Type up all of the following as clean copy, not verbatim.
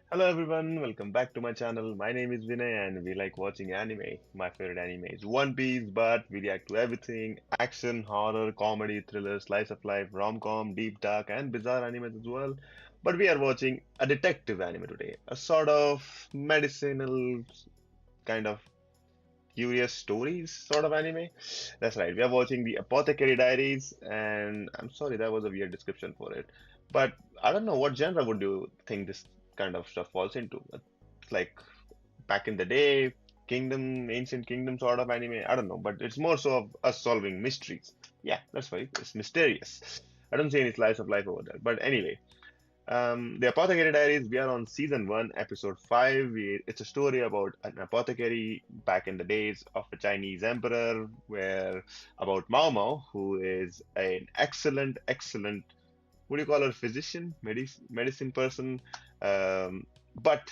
Hello everyone, welcome back to my channel. My name is Vinay and we like watching anime. My favorite anime is One Piece, but we react to everything: action, horror, comedy, thriller, slice of life, rom-com, deep dark, and bizarre animes as well. But we are watching a detective anime today, a sort of medicinal kind of curious stories sort of anime. That's right, we are watching the Apothecary Diaries, and I'm sorry that was a weird description for it. But I don't know what genre would you think this kind of stuff falls into? It's like back in the day, kingdom, ancient kingdom sort of anime. I don't know, but it's more so of us solving mysteries. Yeah, that's why it's mysterious. I don't see any slice of life over there. But anyway, the Apothecary Diaries, we are on season 1, episode 5. It's a story about an apothecary back in the days of a Chinese emperor, where about Maomao, who is an excellent, what do you call her, physician, medicine person. But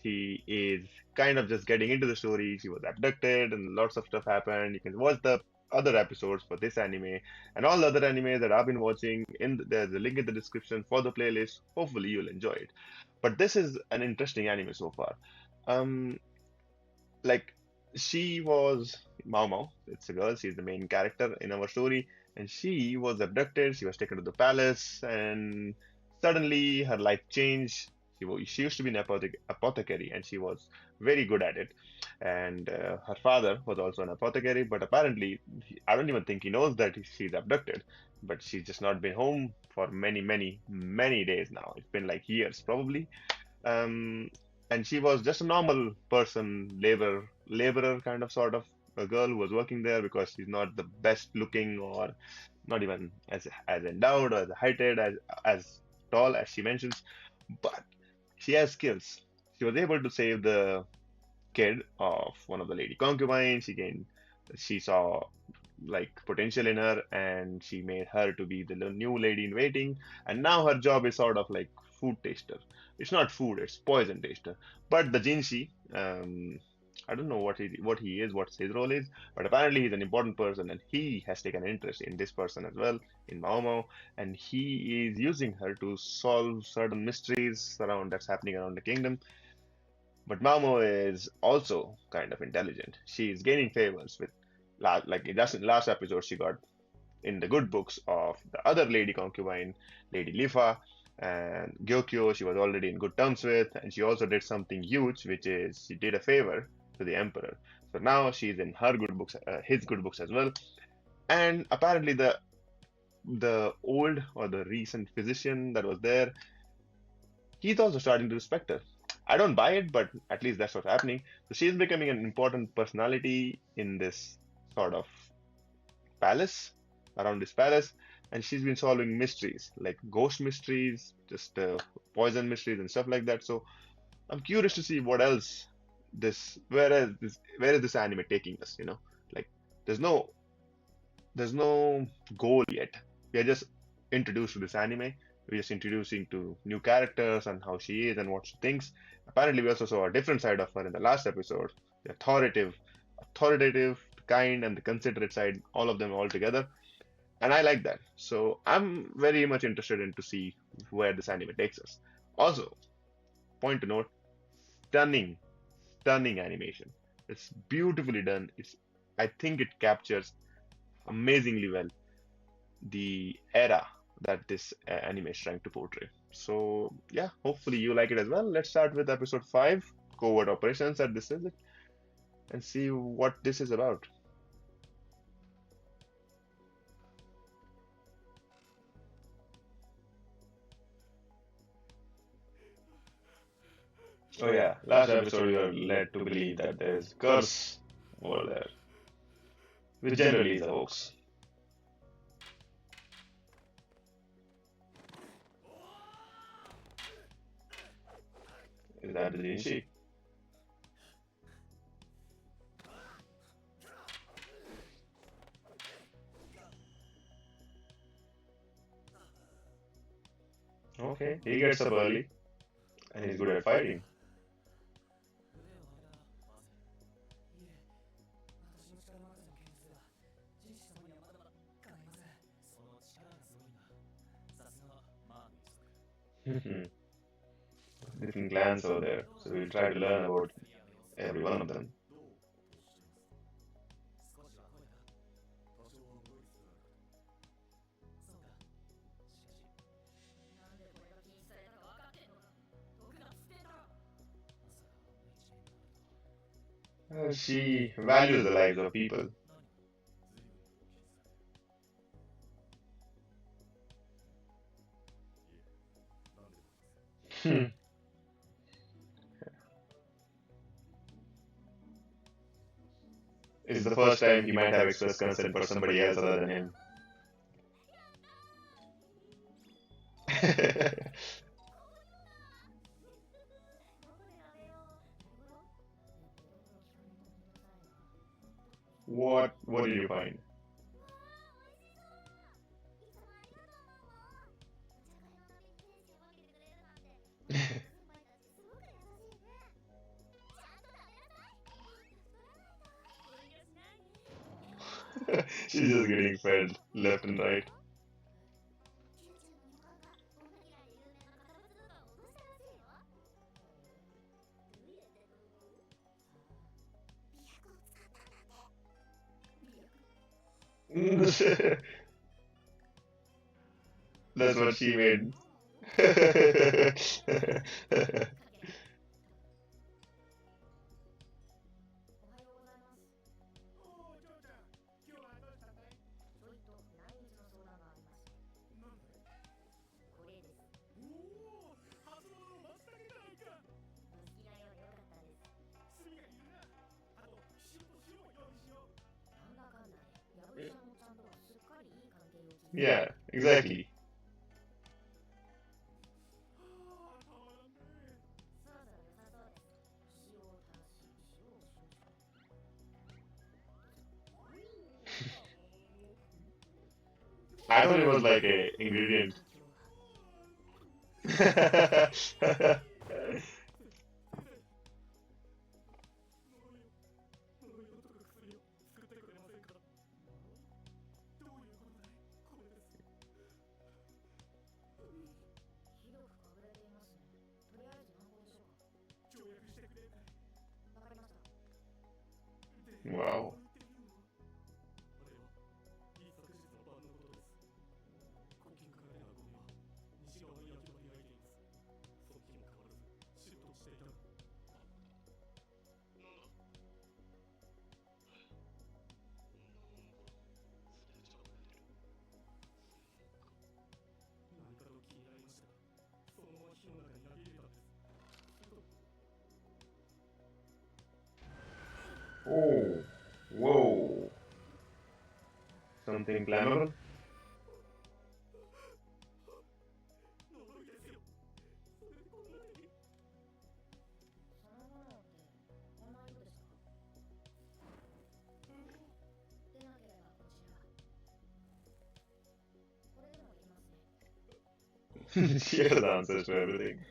she is kind of just getting into the story. She was abducted and lots of stuff happened. You can watch the other episodes for this anime and all the other animes that I've been watching. There's a link in the description for the playlist. Hopefully you'll enjoy it. But this is an interesting anime so far. Um, like she was Maomao. It's a girl. She's the main character in our story, and she was abducted. She was taken to the palace, and suddenly her life changed. She used to be an apothecary, and she was very good at it. And her father was also an apothecary, but apparently, I don't even think he knows that she's abducted. But she's just not been home for many days now. It's been like years, probably. Um, and she was just a normal person, laborer kind of sort of a girl who was working there because she's not the best looking or not even as endowed or as heighted as tall as she mentions, but she has skills. She was able to save the kid of one of the lady concubines. She saw like potential in her, and she made her to be the new lady in waiting. And now her job is sort of like food taster. It's not food, it's poison taster. But the Jinshi, I don't know what he is, what his role is, but apparently he's an important person, and he has taken an interest in this person as well, in Maomao, and he is using her to solve certain mysteries around that's happening around the kingdom. But Mamo is also kind of intelligent. She is gaining favors with, like in just in last episode, she got in the good books of the other lady concubine, Lady Lifa, and Gyokyo. She was already in good terms with, and she also did something huge, which is she did a favor to the emperor. So now she's in her good books, his good books as well. And apparently the old or the recent physician that was there, he's also starting to respect her. I don't buy it, but at least that's what's happening. So she's becoming an important personality in this sort of palace, around this palace, and she's been solving mysteries like ghost mysteries, just poison mysteries and stuff like that. So I'm curious to see what else where is this anime taking us? Like there's no there's no goal yet. We are just introduced to this anime. We're just introducing to new characters and how she is and what she thinks. Apparently, we also saw a different side of her in the last episode, the authoritative, kind, and the considerate side, all of them all together. And I like that. So I'm very much interested in to see where this anime takes us. Also, point to note, stunning, stunning animation. It's beautifully done. I think it captures amazingly well the era that this anime is trying to portray. So yeah, hopefully you like it as well. Let's start with episode 5, Covert Operations, and this is it, and see what this is about. Oh yeah, last episode we were led to believe that there's curse over there, which generally is a hoax. Is that the Jinshi? Okay, he gets up early and he's good at fighting. different clans over there. So we'll try to learn about every one of them. She values the lives of people. It's the first time he might have expressed concern for somebody else other than him. What did you find? She's just getting fed left and right. That's what she made. Yeah, exactly. I thought it was like a ingredient. Wow. Oh, whoa. Something flammable? She has answers to everything.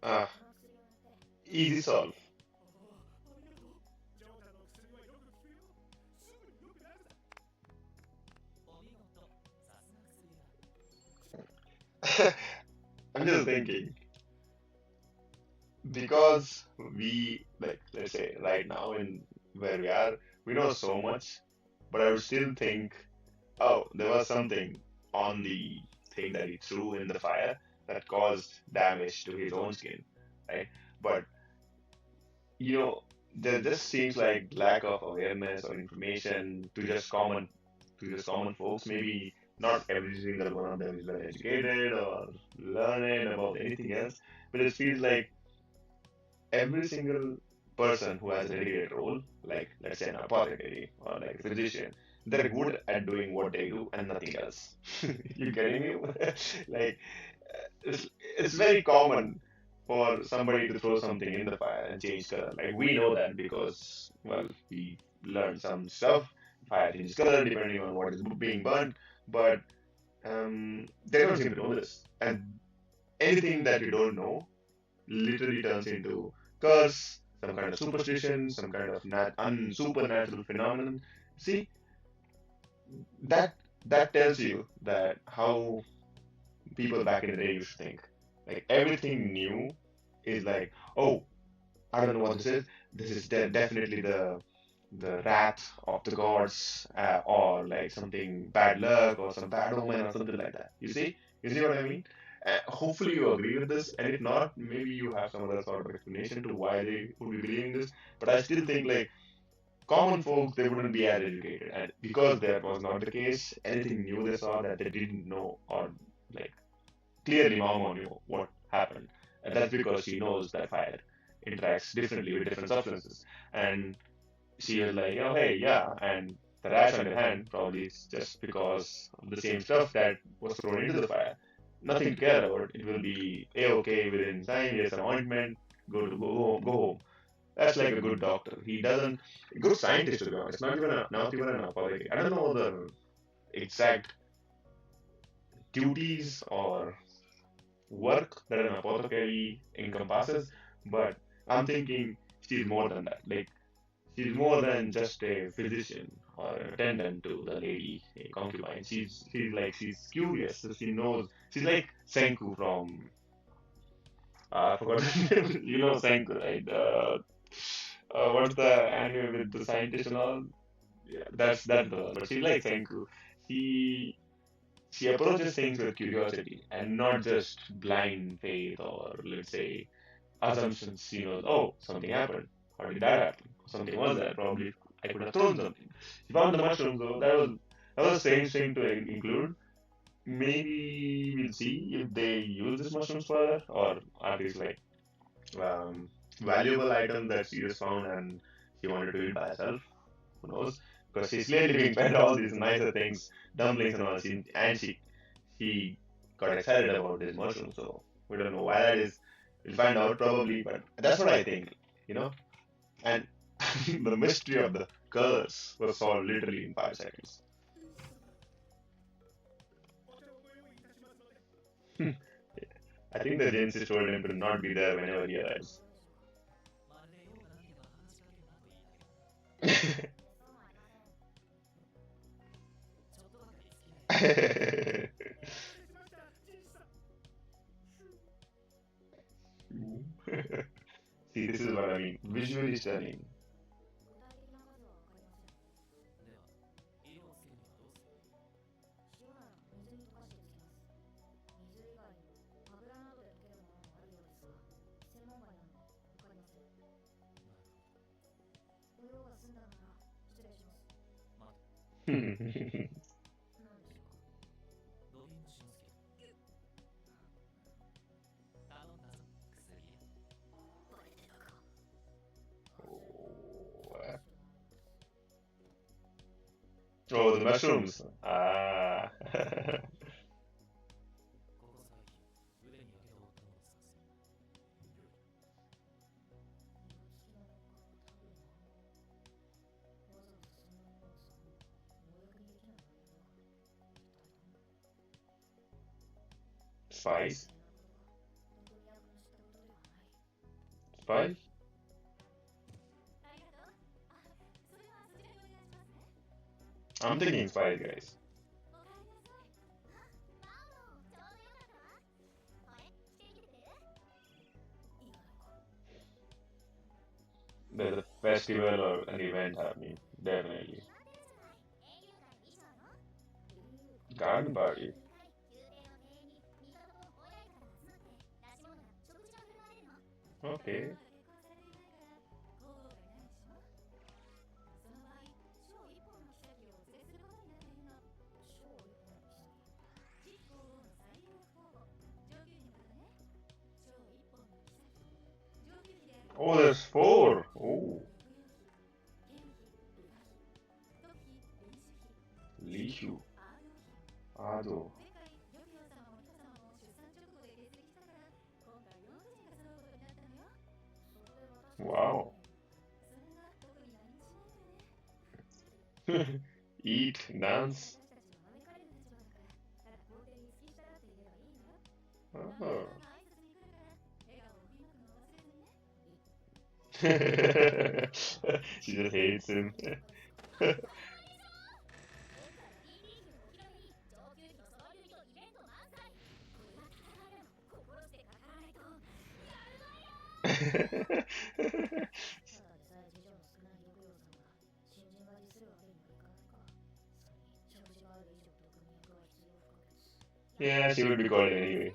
Ah, easy solve. I'm just thinking, because we, like, let's say right now in where we are, we know so much, but I would still think, oh, there was something on the thing that he threw in the fire that caused damage to his own skin, right? But there just seems like lack of awareness or information to just common folks. Maybe not every single one of them is well educated or learned about anything else, but it feels like every single person who has a dedicated role, like let's say an apothecary or like a physician, they're good at doing what they do and nothing else. You getting me? Like it's very common for somebody to throw something in the fire and change color. Like we know that because well we learned some stuff. Fire changes color depending on what is being burnt, but they don't seem to know this. And anything that you don't know literally turns into curse some kind of superstition, some kind of supernatural phenomenon. See, that that tells you that how people back in the day used to think. Like everything new is like, oh, I don't know what this is. This is definitely the wrath of the gods, or like something bad luck or some bad omen or something like that. You see what I mean? Hopefully you agree with this, and if not, maybe you have some other sort of explanation to why they would be believing this. But I still think like common folks they wouldn't be as educated, and because that was not the case, anything new they saw that they didn't know, or like clearly Maomao knew what happened, and that's because she knows that fire interacts differently with different substances, and she was like, oh hey, yeah, and the rash on your hand probably is just because of the same stuff that was thrown into the fire. Nothing to care about. It will be a-okay within time. Here's an ointment. Go home. Go home. That's like a good doctor. He doesn't good scientist to be honest. Not even an apothecary. I don't know the exact duties or work that an apothecary encompasses, but I'm thinking she's more than that. Like she's more than just a physician or an attendant to the lady, a concubine. She's curious. So she knows. She's like Senku from I forgot the name. You know Senku, right? What's the anime with the scientist and all? Yeah, that's the one. But she's like Senku. She she approaches things with curiosity and not just blind faith or let's say assumptions. She knows, oh, something happened. How did that happen? Something was there. Probably I could have thrown something. She found the mushroom though. That was a strange thing to include. Maybe we'll see if they use these mushrooms further, or are these like um, valuable items that she just found and she wanted to eat by herself. Who knows? Because she's clearly being fed all these nicer things, dumplings and all. She got excited about this mushroom, so we don't know why that is. We'll find out probably, but that's what I think, you know. And the mystery of the curse was solved literally in 5 seconds. I think the Jinshi told him to not be there whenever he arrives. See, this is what I mean. Visually stunning. おー、the mushrooms. Ah. Spice? Spice? I'm thinking spice, guys. There's a festival or an event happening. Definitely. Garden party. Okay. Oh, there's four. Oh, Lishu, Ado. Wow. Eat, dance. Oh. She just hates him. Yeah, she would be called anyway.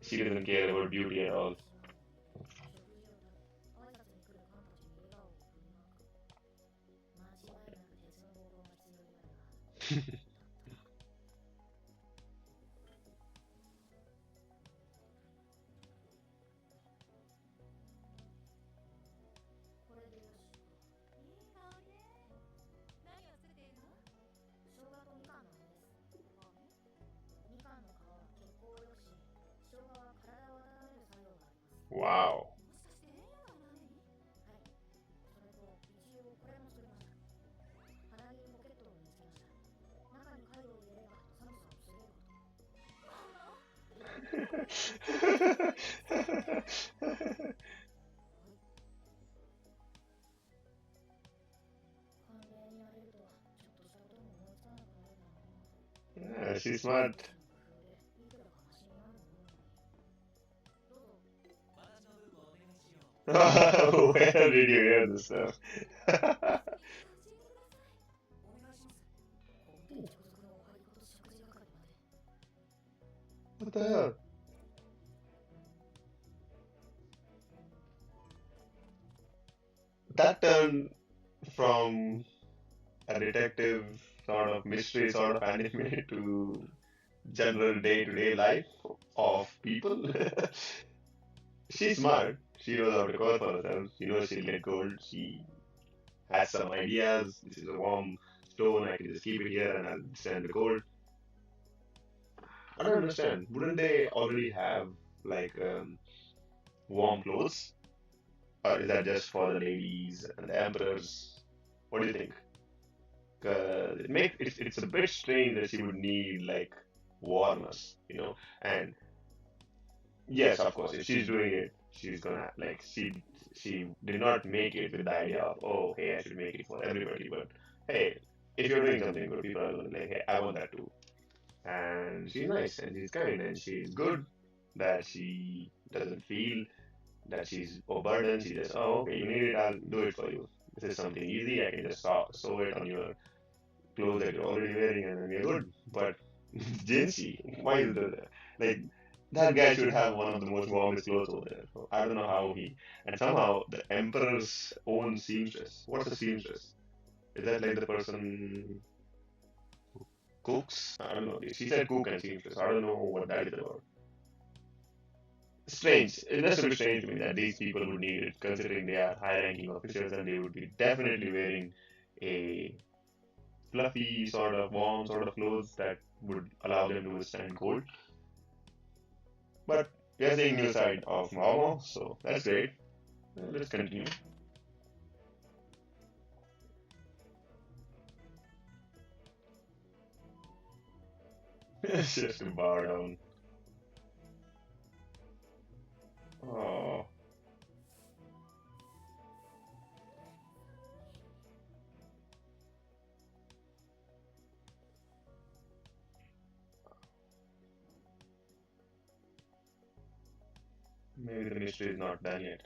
She doesn't care about beauty at all. Wow. Yeah, she's smart. Where did you hear this stuff? What the hell? That turned from a detective sort of mystery sort of anime to general day-to-day life of people. She's smart. She knows how to call for herself. She knows she'll get gold. She has some ideas. This is a warm stone. I can just keep it here and I'll send the gold. I don't understand. Wouldn't they already have like warm clothes? Or is that just for the ladies and the emperors? What do you think? 'Cause it's a bit strange that she would need like warmers, you know. And yes, of course, if she's doing it, she's gonna like she did not make it with the idea of, oh, hey, I should make it for everybody. But hey, if you're doing something good, people are gonna be like, hey, I want that too. And she's nice and she's kind and she's good, that she doesn't feel that she's overburdened. She just, oh, okay, you need it, I'll do it for you. This is something easy. I can just sew it on your clothes that you're already wearing, and then you're good. But Jinshi, why is that? Like, that guy should have one of the most warmest clothes over there. So I don't know how he. And somehow the emperor's own seamstress. What's a seamstress? Is that like the person who cooks? I don't know. She said cook and seamstress. I don't know what that is about. Strange. It's just a bit strange to me that these people would need it, considering they are high-ranking officials and they would be definitely wearing a fluffy, sort of warm, sort of clothes that would allow them to withstand cold. But we are seeing new side of Maomao, so that's great. Let's continue. Just to bow down. Oh, maybe the mystery is not done yet.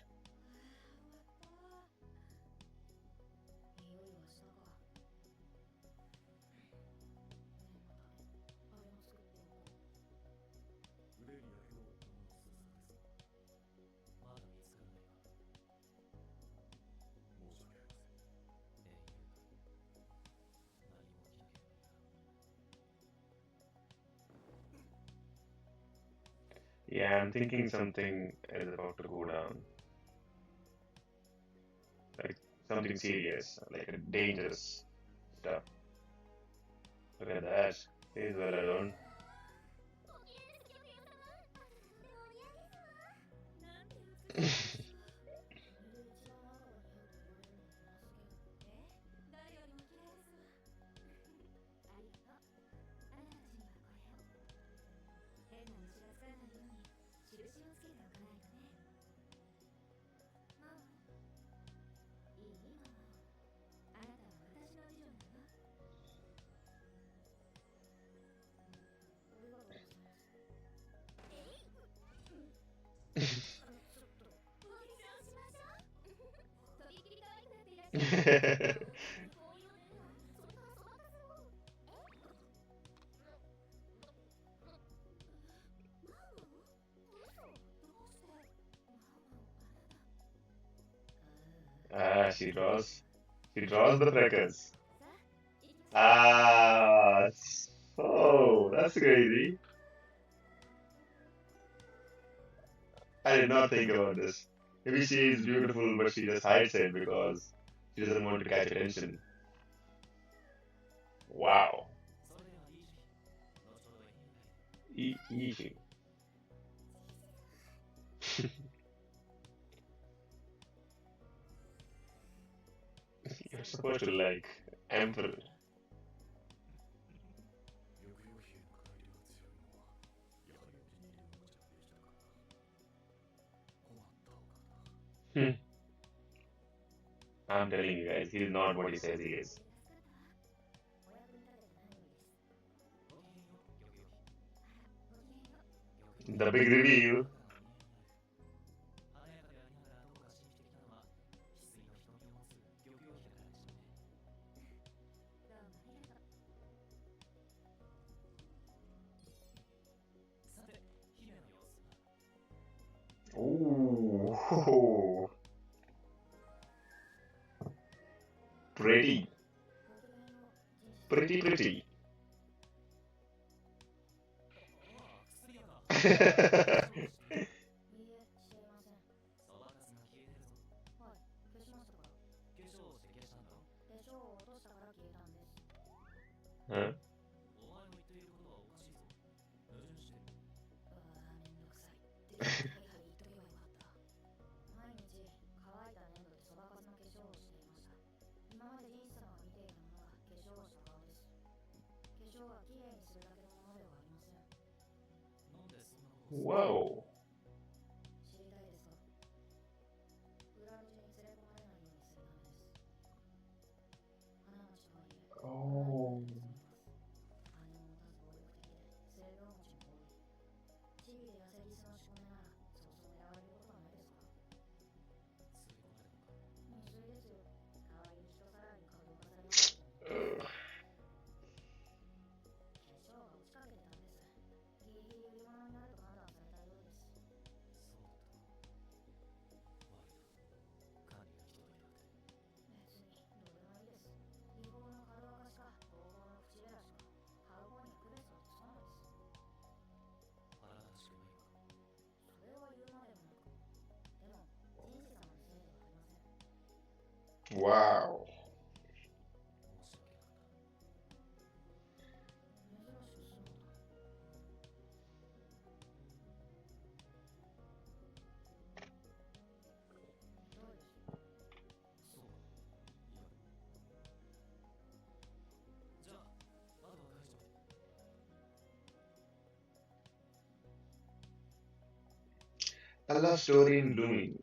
Yeah, I'm thinking something is about to go down. Like something serious, like a dangerous stuff. Look at that. He's well alone. She draws the freckles. Ah, that's crazy. I did not think about this. Maybe she is beautiful, but she just hides it because she doesn't want to catch attention. Wow. Eating. You're supposed to like emperor. Hmm. I'm telling you guys, he's not what he says he is. The big reveal. Ooh, pretty, pretty. Huh? Whoa. Oh. Ugh. Wow. A love story in blooming.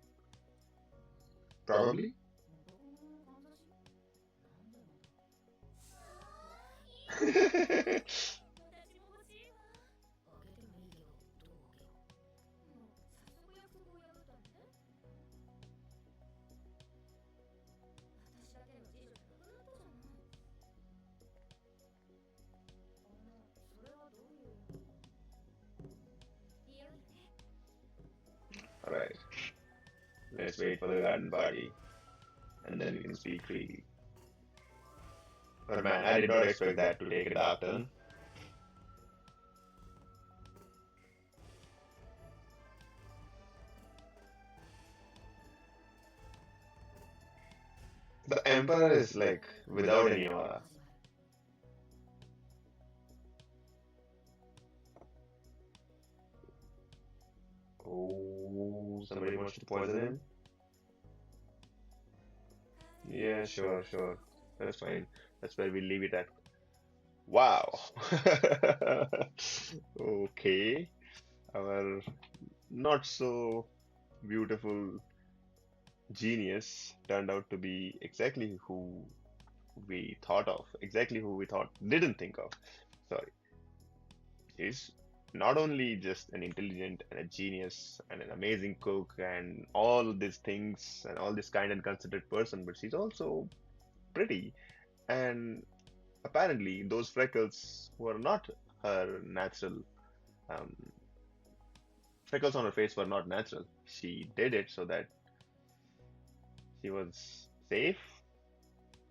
Probably. Alright, let's wait for the garden party and then we can speak freely. But man, I did not expect that to take a dark turn. The Emperor is like without any aura. Oh, somebody wants to poison him? Yeah, sure. That's fine. That's where we leave it at. Wow. Okay. Our not so beautiful genius turned out to be exactly who we thought of, exactly who we thought didn't think of. Sorry. Is. not only just an intelligent and a genius and an amazing cook and all these things and all this kind and considerate person, but she's also pretty. And apparently, those freckles were not her natural. Um, Freckles on her face were not natural. She did it so that she was safe.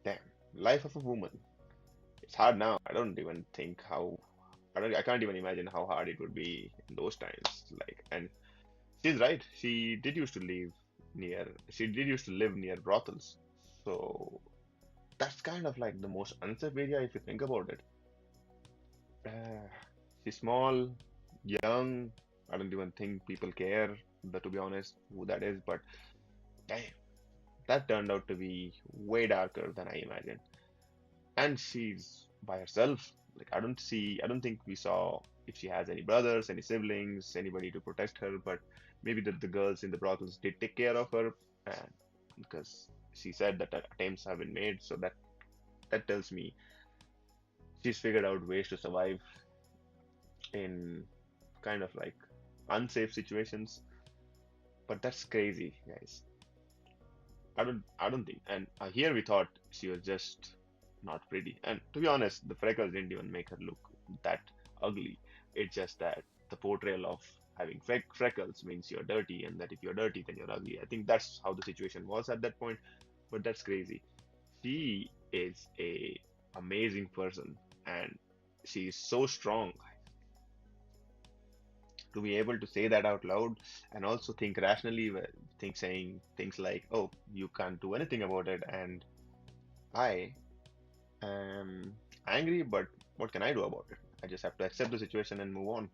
Damn, life of a woman. It's hard now. I don't even think how. I can't even imagine how hard it would be in those times. Like, and she's right. She did used to live near brothels. So that's kind of like the most unsafe area if you think about it. Uh, she's small, young. I don't even think people care, but to be honest, who that is. But damn, that turned out to be way darker than I imagined. And she's by herself. Like I don't think we saw if she has any brothers, any siblings, anybody to protect her. But maybe the girls in the brothels did take care of her, and because she said that attempts have been made, so that tells me she's figured out ways to survive in kind of like unsafe situations. But that's crazy, guys. I don't think. And here we thought she was just not pretty. And to be honest, the freckles didn't even make her look that ugly. It's just that the portrayal of having freckles means you're dirty, and that if you're dirty, then you're ugly. I think that's how the situation was at that point. But that's crazy. She is a amazing person, and she is so strong to be able to say that out loud and also think rationally, think saying things like, "Oh, you can't do anything about it," and I am angry, but what can I do about it? I just have to accept the situation and move on.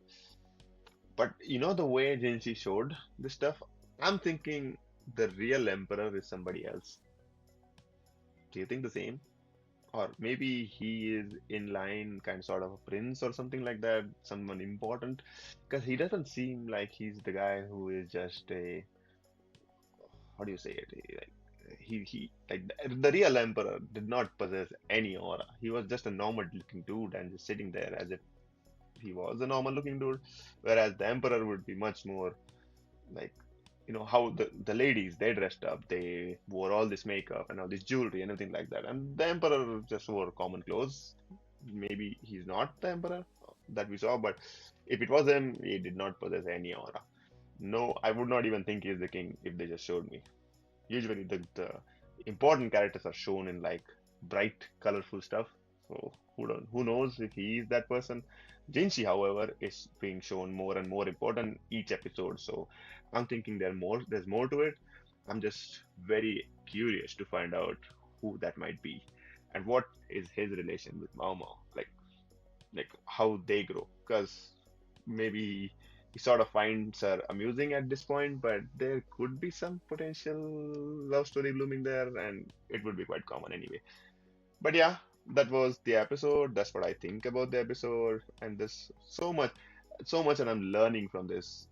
But the way Jinshi showed this stuff, I'm thinking the real emperor is somebody else. Do you think the same? Or maybe he is in line, kind sort of a prince or something like that, someone important, because he doesn't seem like he's the guy who is just a, how do you say it? He like the real emperor did not possess any aura. He was just a normal looking dude and just sitting there as if he was a normal looking dude, whereas the emperor would be much more like, how the ladies, they dressed up, they wore all this makeup and all this jewelry and everything like that, and the emperor just wore common clothes. Maybe he's not the emperor that we saw, but if it was him, he did not possess any aura. No, I would not even think he's the king if they just showed me. Usually the important characters are shown in like bright, colorful stuff. So who knows if he is that person? Jinshi, however, is being shown more and more important each episode. So I'm thinking there's more to it. I'm just very curious to find out who that might be and what is his relation with Maomao. Like how they grow. Because maybe he sort of finds her amusing at this point, but there could be some potential love story blooming there, and it would be quite common anyway. But yeah, that was the episode. That's what I think about the episode, and there's so much, and I'm learning from this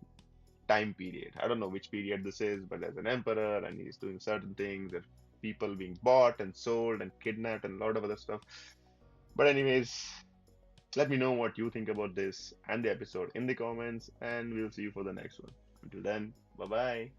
time period. I don't know which period this is, but there's an emperor, and he's doing certain things. There's people being bought and sold and kidnapped and a lot of other stuff. But anyways, let me know what you think about this and the episode in the comments, and we'll see you for the next one. Until then, bye bye.